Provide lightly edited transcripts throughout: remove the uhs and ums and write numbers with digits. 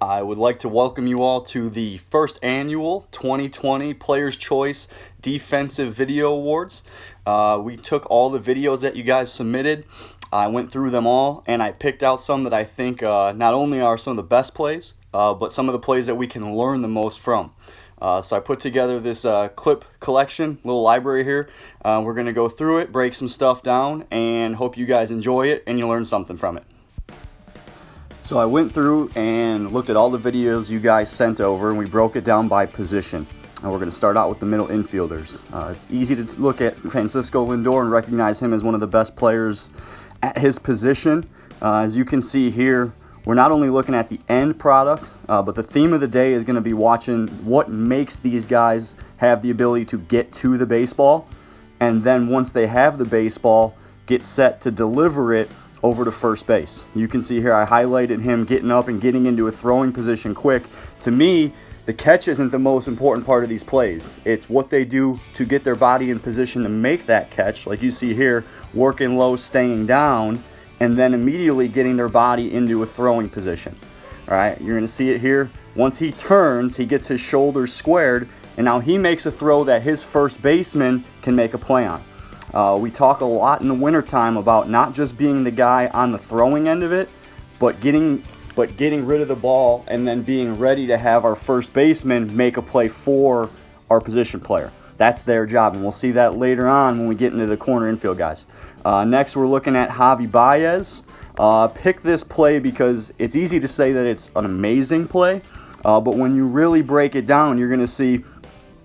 I would like to welcome you all to the first annual 2020 Players' Choice Defensive Video Awards. We took all the videos that you guys submitted. I went through them all and I picked out some that I think not only are some of the best plays, but some of the plays that we can learn the most from. So I put together this clip collection, little library here. We're going to go through it, break some stuff down, and hope you guys enjoy it and you learn something from it. So I went through and looked at all the videos you guys sent over, and we broke it down by position. And we're going to start out with the middle infielders. It's easy to look at Francisco Lindor and recognize him as one of the best players at his position. As you can see here, we're not only looking at the end product, but the theme of the day is going to be watching what makes these guys have the ability to get to the baseball, and then once they have the baseball, get set to deliver it over to first base. You can see here I highlighted him getting up and getting into a throwing position quick. To me, the catch isn't the most important part of these plays. It's what they do to get their body in position to make that catch. Like you see here, working low, staying down, and then immediately getting their body into a throwing position. All right, you're gonna see it here. Once he turns, he gets his shoulders squared, and now he makes a throw that his first baseman can make a play on. We talk a lot in the wintertime about not just being the guy on the throwing end of it, but getting rid of the ball and then being ready to have our first baseman make a play for our position player. That's their job, and we'll see that later on when we get into the corner infield guys. Next, we're looking at Javi Baez. Pick this play because it's easy to say that it's an amazing play, but when you really break it down, you're going to see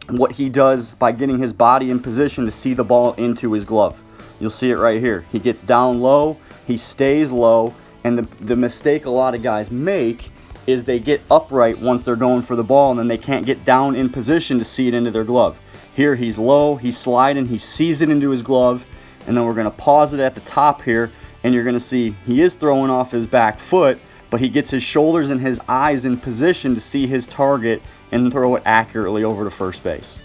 what he does by getting his body in position to see the ball into his glove. You'll see it right here. He gets down low, he stays low, and the mistake a lot of guys make is they get upright once they're going for the ball, and then they can't get down in position to see it into their glove. Here he's low, he's sliding, he sees it into his glove, and then we're going to pause it at the top here, and you're going to see he is throwing off his back foot, but he gets his shoulders and his eyes in position to see his target and throw it accurately over to first base.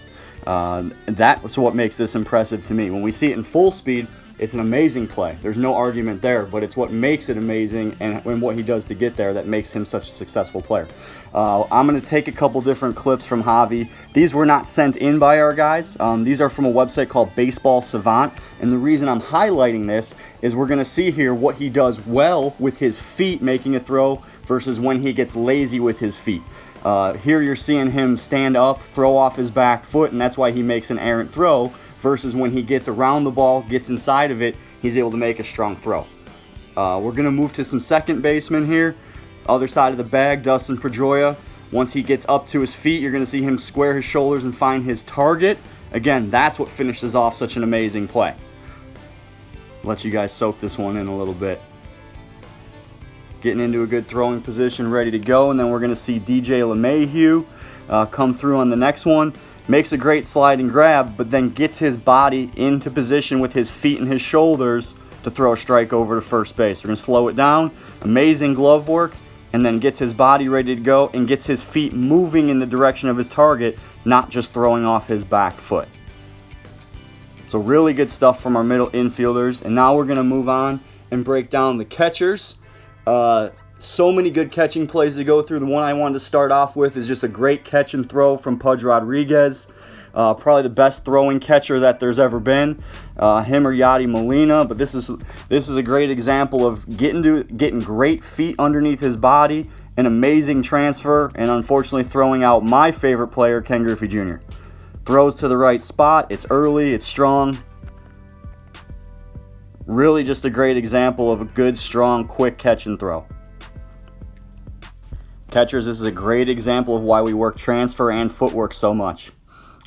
That's what makes this impressive to me. When we see it in full speed, it's an amazing play. There's no argument there, but it's what makes it amazing and what he does to get there that makes him such a successful player. I'm going to take a couple different clips from Javi. These were not sent in by our guys. These are from a website called Baseball Savant, and the reason I'm highlighting this is we're going to see here what he does well with his feet making a throw versus when he gets lazy with his feet. Here you're seeing him stand up, throw off his back foot, and that's why he makes an errant throw, versus when he gets around the ball, gets inside of it, he's able to make a strong throw. We're going to move to some second baseman here. Other side of the bag, Dustin Pedroia. Once he gets up to his feet, you're going to see him square his shoulders and find his target. Again, that's what finishes off such an amazing play. Let you guys soak this one in a little bit. Getting into a good throwing position, ready to go, and then we're going to see DJ LeMahieu come through on the next one. Makes a great slide and grab, but then gets his body into position with his feet and his shoulders to throw a strike over to first base. We're going to slow it down. Amazing glove work, and then gets his body ready to go and gets his feet moving in the direction of his target, not just throwing off his back foot. So really good stuff from our middle infielders, and now we're going to move on and break down the catchers. So many good catching plays to go through. The one I wanted to start off with is just a great catch and throw from Pudge Rodriguez. Probably the best throwing catcher that there's ever been. Him or Yadi Molina, but this is a great example of getting great feet underneath his body, an amazing transfer, and unfortunately throwing out my favorite player, Ken Griffey Jr. Throws to the right spot. It's early. It's strong. Really just a great example of a good, strong, quick catch and throw. Catchers, this is a great example of why we work transfer and footwork so much.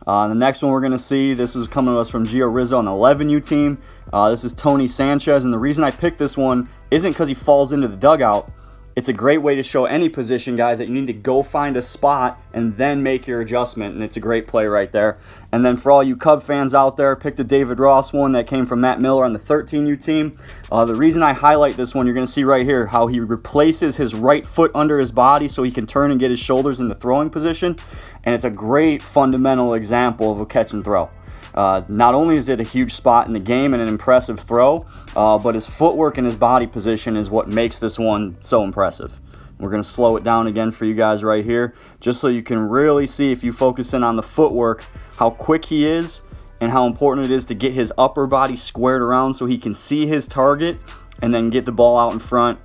The next one we're going to see, this is coming to us from Gio Rizzo on the 11U team. This is Tony Sanchez, and the reason I picked this one isn't because he falls into the dugout. It's a great way to show any position, guys, that you need to go find a spot and then make your adjustment, and it's a great play right there. And then for all you Cub fans out there, pick the David Ross one that came from Matt Miller on the 13U team. The reason I highlight this one, you're going to see right here how he replaces his right foot under his body so he can turn and get his shoulders in the throwing position, and it's a great fundamental example of a catch and throw. Not only is it a huge spot in the game and an impressive throw, but his footwork and his body position is what makes this one so impressive. We're going to slow it down again for you guys right here, just so you can really see, if you focus in on the footwork, how quick he is and how important it is to get his upper body squared around so he can see his target and then get the ball out in front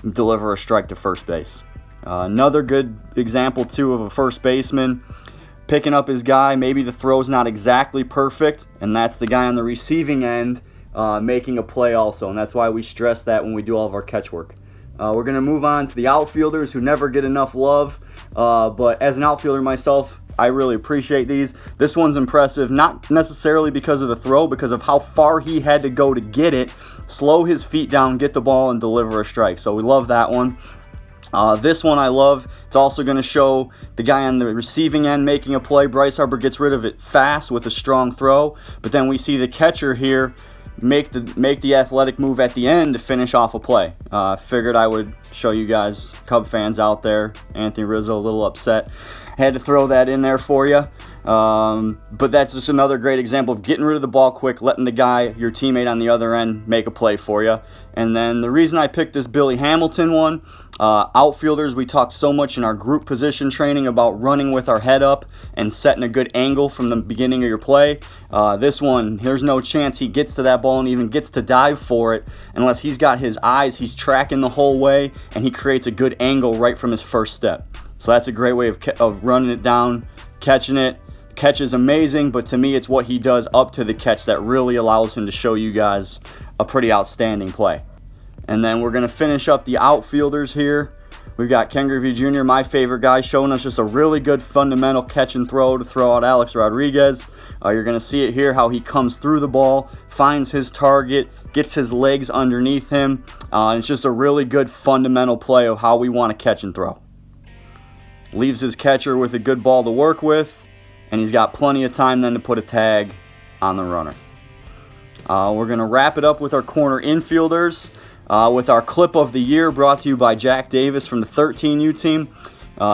and deliver a strike to first base. Another good example too of a first baseman picking up his guy. Maybe the throw's not exactly perfect, and that's the guy on the receiving end making a play also, and that's why we stress that when we do all of our catch work. We're going to move on to the outfielders who never get enough love, but as an outfielder myself, I really appreciate these. This one's impressive, not necessarily because of the throw, because of how far he had to go to get it, slow his feet down, get the ball, and deliver a strike. So we love that one. This one I love. It's also going to show the guy on the receiving end making a play. Bryce Harper gets rid of it fast with a strong throw, but then we see the catcher here make the athletic move at the end to finish off a play. Figured I would show you guys, Cub fans out there. Anthony Rizzo a little upset. Had to throw that in there for you. But that's just another great example of getting rid of the ball quick, letting the guy, your teammate on the other end, make a play for you. And then the reason I picked this Billy Hamilton one, outfielders, we talked so much in our group position training about running with our head up and setting a good angle from the beginning of your play. This one, there's no chance he gets to that ball and even gets to dive for it unless he's got his eyes, he's tracking the whole way, and he creates a good angle right from his first step. So that's a great way of running it down, catching it. Catch is amazing, but to me it's what he does up to the catch that really allows him to show you guys a pretty outstanding play. And then we're going to finish up the outfielders here. We've got Ken Griffey Jr., my favorite guy, showing us just a really good fundamental catch and throw to throw out Alex Rodriguez. You're going to see it here, how he comes through the ball, finds his target, gets his legs underneath him. It's just a really good fundamental play of how we want to catch and throw. Leaves his catcher with a good ball to work with, and he's got plenty of time then to put a tag on the runner. We're going to wrap it up with our corner infielders with our clip of the year, brought to you by Jack Davis from the 13U team.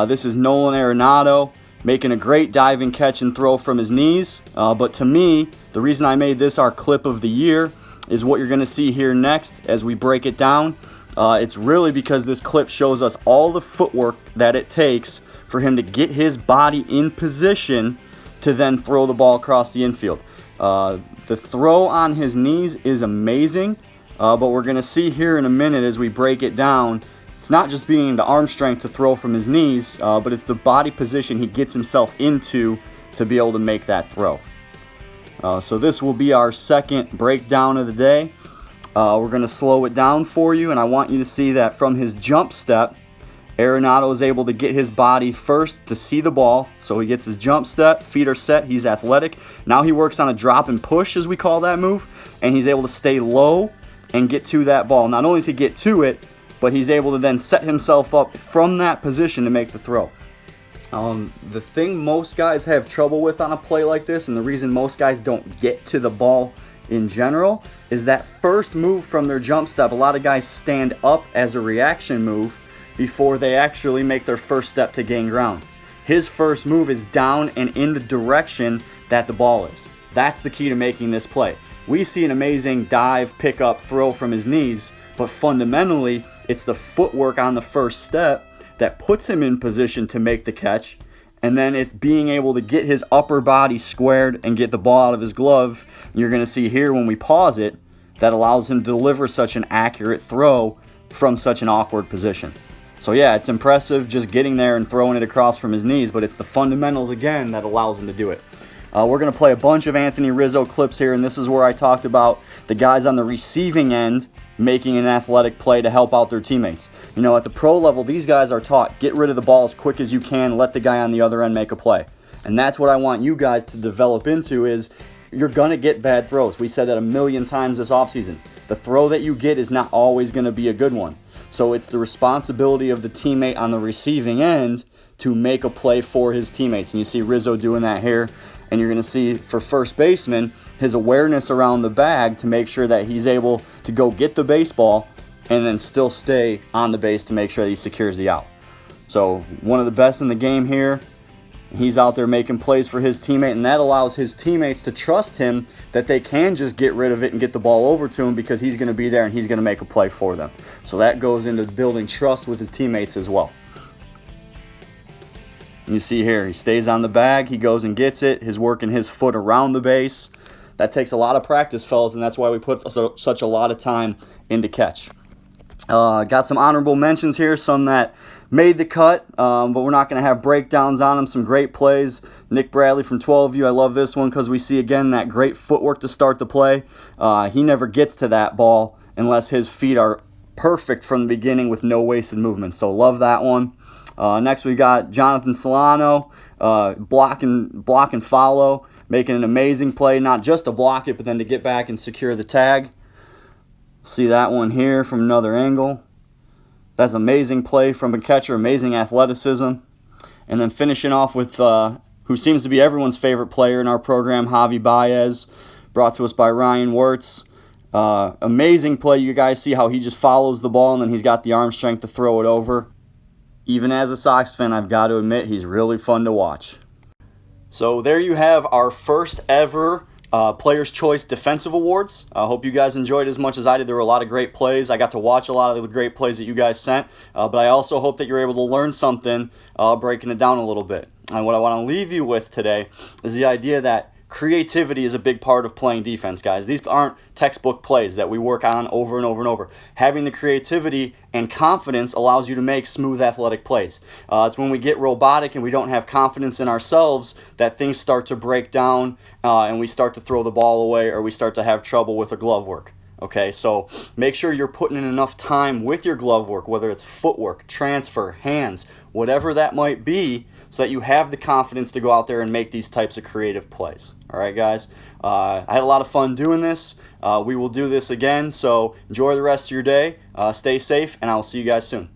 This is Nolan Arenado making a great diving catch and throw from his knees. But to me, the reason I made this our clip of the year is what you're going to see here next as we break it down. It's really because this clip shows us all the footwork that it takes for him to get his body in position to then throw the ball across the infield. The throw on his knees is amazing, but we're going to see here in a minute as we break it down, it's not just being the arm strength to throw from his knees, but it's the body position he gets himself into to be able to make that throw. So this will be our second breakdown of the day. We're going to slow it down for you, and I want you to see that from his jump step, Arenado is able to get his body first to see the ball. So he gets his jump step, feet are set, he's athletic. Now he works on a drop and push, as we call that move, and he's able to stay low and get to that ball. Not only does he get to it, but he's able to then set himself up from that position to make the throw. The thing most guys have trouble with on a play like this, and the reason most guys don't get to the ball in general, is that first move from their jump step. A lot of guys stand up as a reaction move before they actually make their first step to gain ground. His first move is down and in the direction that the ball is. That's the key to making this play. We see an amazing dive, pick up, throw from his knees, but fundamentally, it's the footwork on the first step that puts him in position to make the catch, and then it's being able to get his upper body squared and get the ball out of his glove. You're going to see here when we pause it, that allows him to deliver such an accurate throw from such an awkward position. So yeah, it's impressive just getting there and throwing it across from his knees, but it's the fundamentals again that allows him to do it. We're going to play a bunch of Anthony Rizzo clips here, and this is where I talked about the guys on the receiving end making an athletic play to help out their teammates. You know, at the pro level, these guys are taught, get rid of the ball as quick as you can, let the guy on the other end make a play. And that's what I want you guys to develop into is you're going to get bad throws. We said that a million times this offseason. The throw that you get is not always going to be a good one. So it's the responsibility of the teammate on the receiving end to make a play for his teammates. And you see Rizzo doing that here. And you're going to see for first baseman, his awareness around the bag to make sure that he's able to go get the baseball and then still stay on the base to make sure that he secures the out. So one of the best in the game here. He's out there making plays for his teammate, and that allows his teammates to trust him that they can just get rid of it and get the ball over to him because he's going to be there and he's going to make a play for them. So that goes into building trust with his teammates as well. You see here, he stays on the bag, he goes and gets it, he's working his foot around the base. That takes a lot of practice, fellas, and that's why we put such a lot of time into catch. Got some honorable mentions here, some that made the cut, but we're not going to have breakdowns on them. Some great plays. Nick Bradley from 12U, I love this one because we see, again, that great footwork to start the play. He never gets to that ball unless his feet are perfect from the beginning with no wasted movement, so love that one. Next we got Jonathan Solano, block and follow, making an amazing play, not just to block it, but then to get back and secure the tag. See that one here from another angle. That's amazing play from a catcher, amazing athleticism. And then finishing off with who seems to be everyone's favorite player in our program, Javi Baez, brought to us by Ryan Wirtz. Amazing play. You guys see how he just follows the ball and then he's got the arm strength to throw it over. Even as a Sox fan, I've got to admit, he's really fun to watch. So there you have our first ever Players' Choice Defensive Awards. I hope you guys enjoyed as much as I did. There were a lot of great plays. I got to watch a lot of the great plays that you guys sent, but I also hope that you're able to learn something breaking it down a little bit. And what I want to leave you with today is the idea that creativity is a big part of playing defense, guys. These aren't textbook plays that we work on over and over and over. Having the creativity and confidence allows you to make smooth athletic plays. It's when we get robotic and we don't have confidence in ourselves that things start to break down and we start to throw the ball away or we start to have trouble with the glove work. Okay, so make sure you're putting in enough time with your glove work, whether it's footwork, transfer, hands, whatever that might be, so that you have the confidence to go out there and make these types of creative plays. All right, guys. I had a lot of fun doing this. We will do this again, so enjoy the rest of your day. Stay safe, and I will see you guys soon.